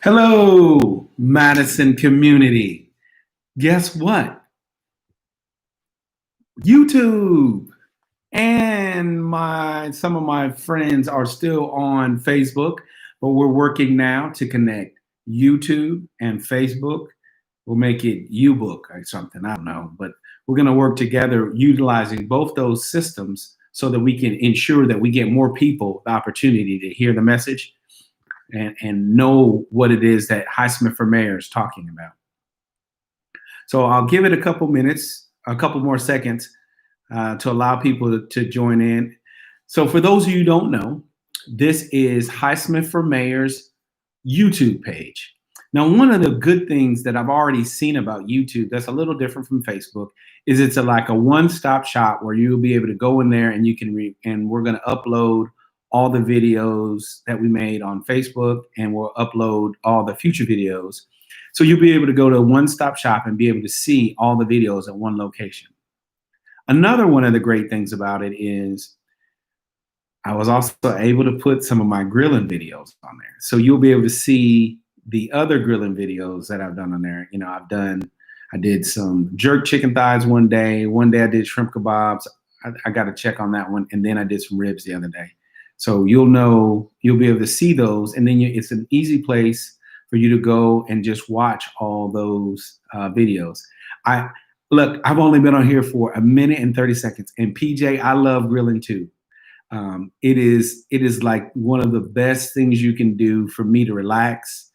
Hello, Madison community. Guess what? YouTube and my some of my friends are still on Facebook, but we're working now to connect YouTube and Facebook. We'll make it UBook or something. I don't know, but we're going to work together utilizing both those systems so that we can ensure that we get more people the opportunity to hear the message and know what it is that Highsmith for Mayor is talking about. So I'll give it a couple minutes, a couple more seconds to allow people to join in. So for those of you who don't know, this is Highsmith for Mayor's YouTube page. Now, one of the good things that I've already seen about YouTube that's a little different from Facebook is it's like a one-stop shop where you'll be able to go in there and you can read, and we're going to upload all the videos that we made on Facebook, and we'll upload all the future videos. So you'll be able to go to a one-stop shop and be able to see all the videos at one location. Another one of the great things about it is I was also able to put some of my grilling videos on there. So you'll be able to see the other grilling videos that I've done on there. You know, I did some jerk chicken thighs one day. One day I did shrimp kebabs. I got to check on that one. And then I did some ribs the other day. So you'll be able to see those. And then it's an easy place for you to go and just watch all those videos. Look, I've only been on here for a minute and 30 seconds. And PJ, I love grilling too. It is like one of the best things you can do for me to relax.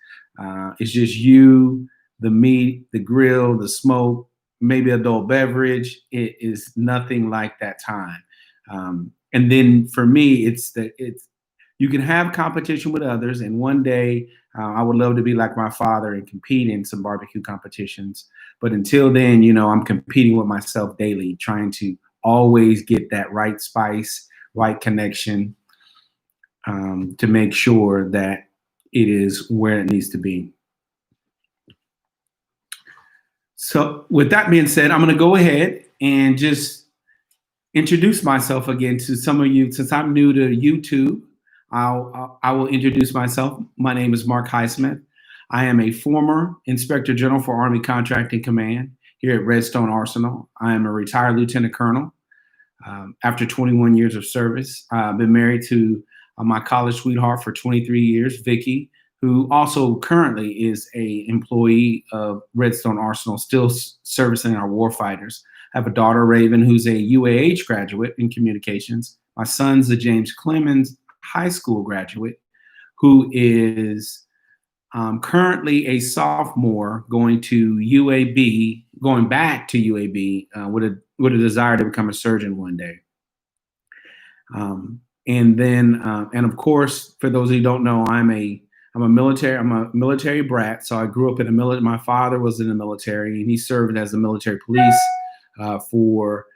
It's just you, the meat, the grill, the smoke, maybe adult beverage. It is nothing like that time. And then for me, you can have competition with others. And one day I would love to be like my father and compete in some barbecue competitions. But until then, I'm competing with myself daily, trying to always get that right spice, right connection, to make sure that it is where it needs to be. So with that being said, I'm going to go ahead and just introduce myself again to some of you. Since I'm new to YouTube, I will introduce myself. My name is Marc Highsmith. I am a former Inspector General for Army Contracting Command here at Redstone Arsenal. I am a retired Lieutenant Colonel. After 21 years of service, I've been married to my college sweetheart for 23 years, Vicky, who also currently is an employee of Redstone Arsenal, still servicing our warfighters. I have a daughter, Raven, who's a UAH graduate in communications. My son's a James Clemens High School graduate who is currently a sophomore going back to UAB with a desire to become a surgeon one day. And of course, for those who don't know, I'm a military brat. So I grew up in the military. My father was in the military, and he served as the military police for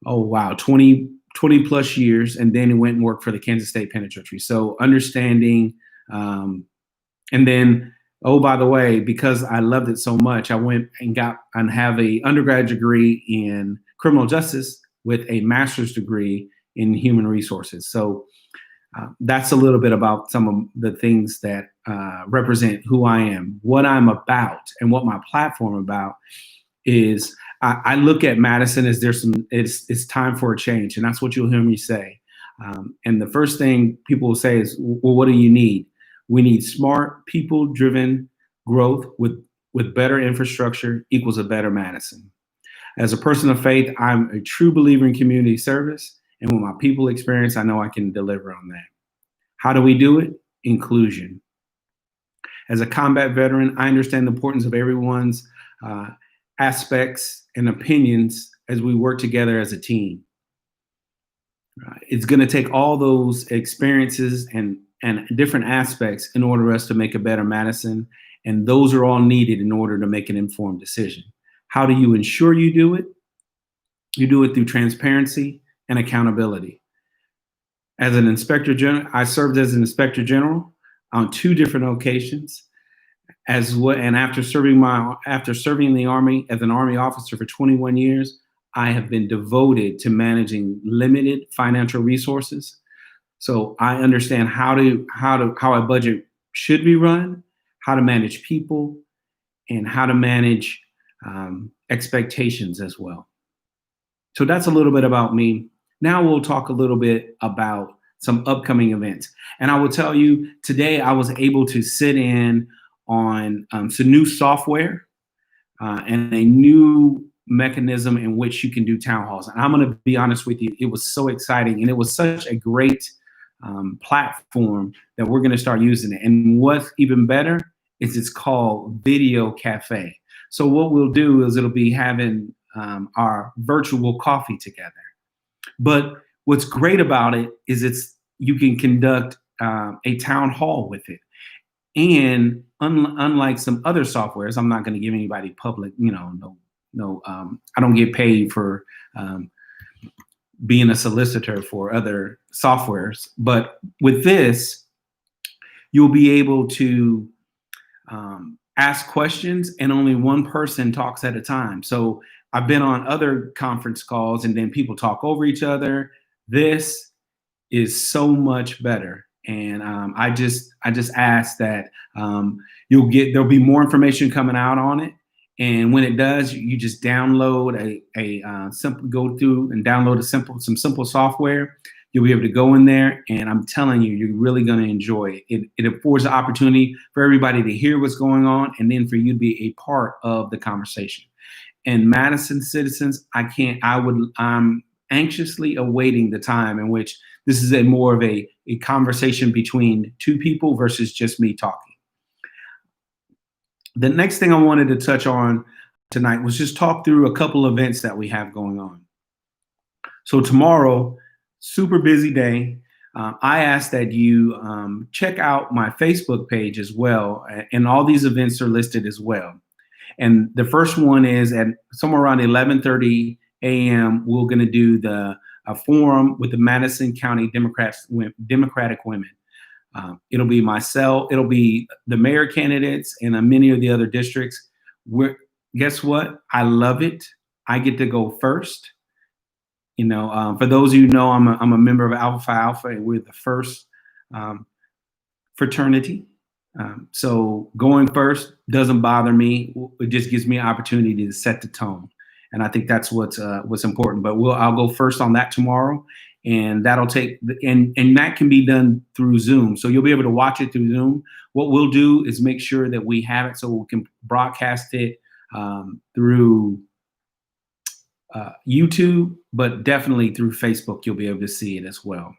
20 plus years, and then he went and worked for the Kansas State Penitentiary. So understanding, and then, oh, by the way, because I loved it so much, I went and have a undergraduate degree in criminal justice with a master's degree in human resources. So that's a little bit about some of the things that represent who I am, what I'm about, and what my platform about is. I look at Madison as it's time for a change, and that's what you'll hear me say. And the first thing people will say is, well, what do you need? We need smart, people-driven growth with better infrastructure equals a better Madison. As a person of faith, I'm a true believer in community service, and with my people experience, I know I can deliver on that. How do we do it? Inclusion. As a combat veteran, I understand the importance of everyone's aspects and opinions as we work together as a team. It's going to take all those experiences and different aspects in order for us to make a better Madison, and those are all needed in order to make an informed decision. How do you ensure you do it? You do it through transparency and accountability. As an Inspector General, I served as an Inspector General on 2 different occasions. And after serving in the Army as an Army officer for 21 years, I have been devoted to managing limited financial resources. So I understand how a budget should be run, how to manage people, and how to manage expectations as well. So that's a little bit about me. Now we'll talk a little bit about some upcoming events. And I will tell you, today I was able to sit in on some new software and a new mechanism in which you can do town halls. And I'm going to be honest with you, it was so exciting, and it was such a great platform that we're going to start using it. And what's even better is it's called Video Cafe. So what we'll do is it'll be having our virtual coffee together. But what's great about it is you can conduct a town hall with it. And unlike some other softwares, I'm not going to give anybody public, I don't get paid for being a solicitor for other softwares. But with this, you'll be able to ask questions, and only one person talks at a time. So I've been on other conference calls and then people talk over each other. This is so much better. And I just ask that there'll be more information coming out on it. And when it does, you just download go through and download some simple software. You'll be able to go in there, and I'm telling you, you're really going to enjoy it. It affords the opportunity for everybody to hear what's going on, and then for you to be a part of the conversation. And Madison citizens, I'm anxiously awaiting the time in which this is more of a conversation between two people versus just me talking. The next thing I wanted to touch on tonight was just talk through a couple events that we have going on. So tomorrow, super busy day. I ask that you check out my Facebook page as well, and all these events are listed as well. And the first one is at somewhere around 11:30 a.m. We're going to do a forum with the Madison County Democratic Women. It'll be myself, it'll be the mayor candidates, and many of the other districts. Guess what? I love it. I get to go first. For those of you who know, I'm a member of Alpha Phi Alpha, and we're the first fraternity. So going first doesn't bother me. It just gives me an opportunity to set the tone. And I think that's what's important. But I'll go first on that tomorrow, and that'll take and that can be done through Zoom. So you'll be able to watch it through Zoom. What we'll do is make sure that we have it so we can broadcast it through YouTube, but definitely through Facebook. You'll be able to see it as well.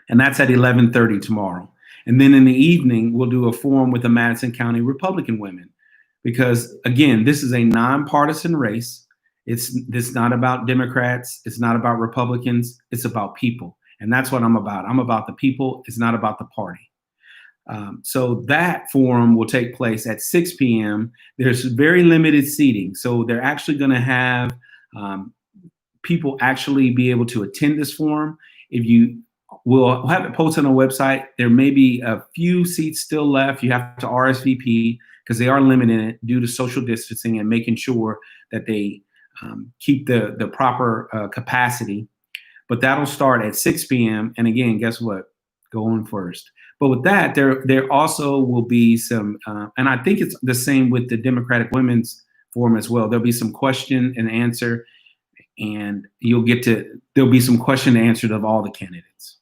And that's at 11:30 tomorrow. And then in the evening, we'll do a forum with the Madison County Republican women, because again, this is a nonpartisan race. It's not about Democrats. It's not about Republicans. It's about people. And that's what I'm about. I'm about the people. It's not about the party. So that forum will take place at 6 p.m. There's very limited seating. So they're actually going to have people actually be able to attend this forum. We'll have it posted on the website. There may be a few seats still left. You have to RSVP because they are limiting it due to social distancing and making sure that they keep the proper capacity. But that'll start at 6 p.m. And again, guess what? Going first. But with that, there also will be some, and I think it's the same with the Democratic Women's Forum as well. There'll be some question and answer, and there'll be some question and answer of all the candidates.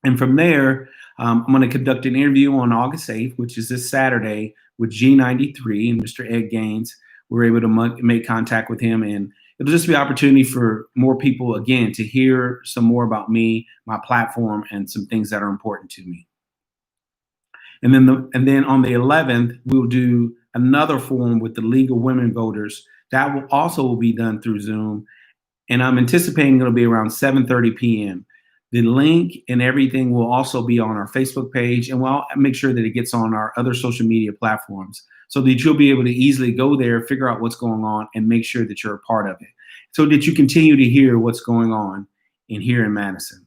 And from there, I'm going to conduct an interview on August 8th, which is this Saturday, with G93 and Mr. Ed Gaines. We're able to make contact with him, and it'll just be an opportunity for more people, again, to hear some more about me, my platform, and some things that are important to me. And then on the 11th, we'll do another forum with the League of Women Voters. That will also be done through Zoom, and I'm anticipating it'll be around 7:30 p.m. The link and everything will also be on our Facebook page, and we'll make sure that it gets on our other social media platforms so that you'll be able to easily go there, figure out what's going on, and make sure that you're a part of it so that you continue to hear what's going on here in Madison.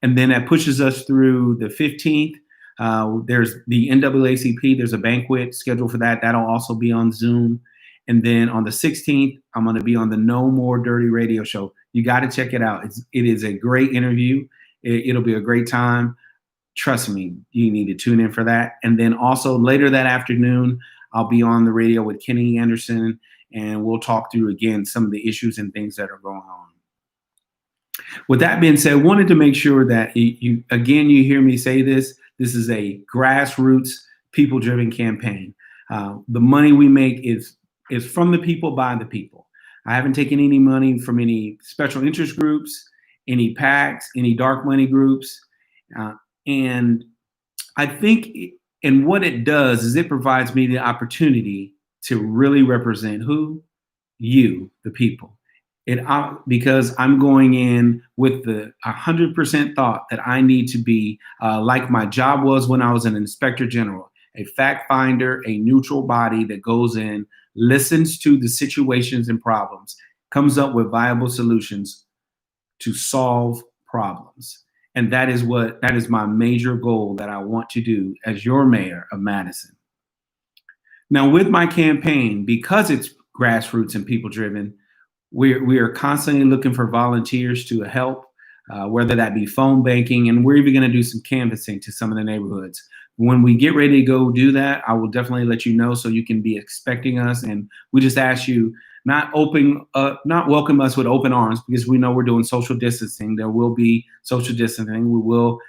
And then that pushes us through the 15th. There's the NAACP. There's a banquet scheduled for that. That'll also be on Zoom. And then on the 16th, I'm going to be on the No More Dirty radio show. You got to check it out. It is a great interview. It'll be a great time. trust me, you need to tune in for that. And then also later that afternoon, I'll be on the radio with Kenny Anderson, and we'll talk through again some of the issues and things that are going on. With that being said, I wanted to make sure that you hear me say this. This is a grassroots, people-driven campaign. The money we make is from the people, by the people. I haven't taken any money from any special interest groups, any PACs, any dark money groups. And I think, and what it does is it provides me the opportunity to really represent who? You, the people. Because I'm going in with the 100% thought that I need to be like my job was when I was an inspector general, a fact finder, a neutral body that goes in, listens to the situations and problems, comes up with viable solutions to solve problems. And that is my major goal that I want to do as your mayor of Madison. Now, with my campaign, because it's grassroots and people driven, we are constantly looking for volunteers to help, whether that be phone banking, and we're even going to do some canvassing to some of the neighborhoods. When we get ready to go do that, I will definitely let you know so you can be expecting us. And we just ask you not welcome us with open arms, because we know we're doing social distancing. There will be social distancing. We will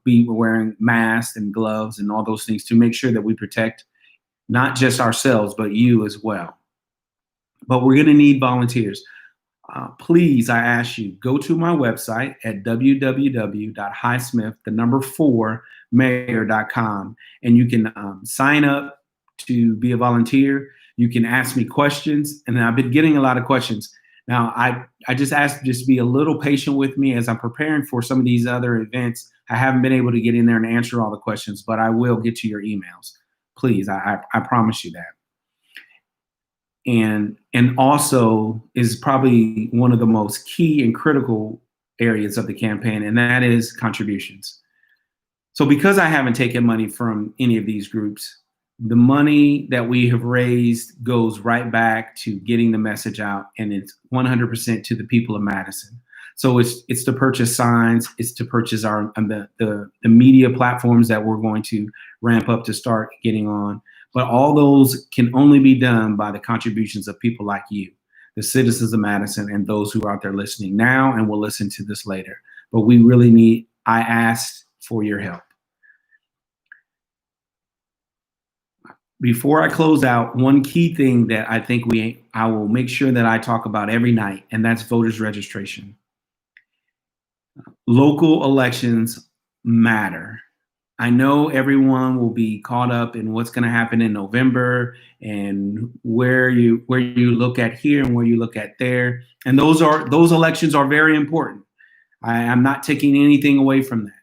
be wearing masks and gloves and all those things to make sure that we protect not just ourselves, but you as well. But we're going to need volunteers. Please, I ask you, go to my website at www.highsmith4mayor.com, and you can sign up to be a volunteer. You can ask me questions, and I've been getting a lot of questions. Now, I just ask just be a little patient with me as I'm preparing for some of these other events. I haven't been able to get in there and answer all the questions, but I will get to your emails. Please, I promise you that. And also is probably one of the most key and critical areas of the campaign, and that is contributions. So because I haven't taken money from any of these groups, the money that we have raised goes right back to getting the message out, and it's 100% to the people of Madison. So it's to purchase signs, it's to purchase the media platforms that we're going to ramp up to start getting on. But all those can only be done by the contributions of people like you, the citizens of Madison, and those who are out there listening now and will listen to this later. But we really I asked for your help. Before I close out, one key thing that I think I will make sure that I talk about every night, and that's voters registration. Local elections matter. I know everyone will be caught up in what's going to happen in November and where you look at here and where you look at there. And those elections are very important. I'm not taking anything away from that.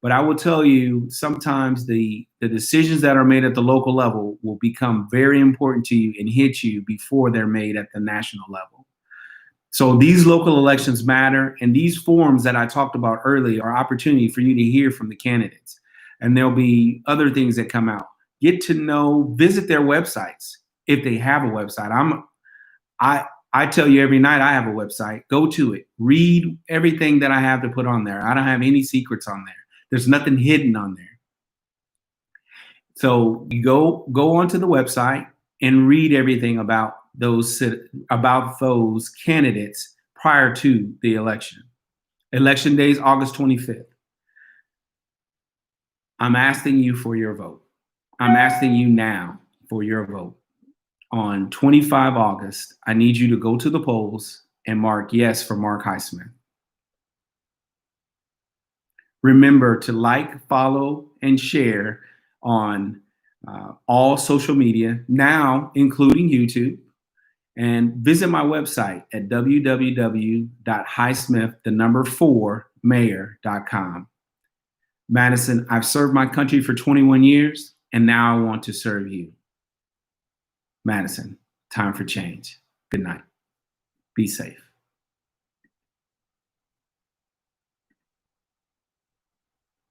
But I will tell you, sometimes the decisions that are made at the local level will become very important to you and hit you before they're made at the national level. So these local elections matter, and these forums that I talked about earlier are opportunity for you to hear from the candidates. And there'll be other things that come out. Get to know, visit their websites if they have a website. I tell you every night I have a website. Go to it. Read everything that I have to put on there. I don't have any secrets on there. There's nothing hidden on there. So you go onto the website and read everything about those candidates prior to the election. Election day is August 25th. I'm asking you for your vote. I'm asking you now for your vote. On 25 August, I need you to go to the polls and mark yes for Marc Highsmith. Remember to like, follow, and share on all social media, now including YouTube, and visit my website at www.highsmith4mayor.com. Madison, I've served my country for 21 years, and now I want to serve you. Madison, time for change. Good night. Be safe.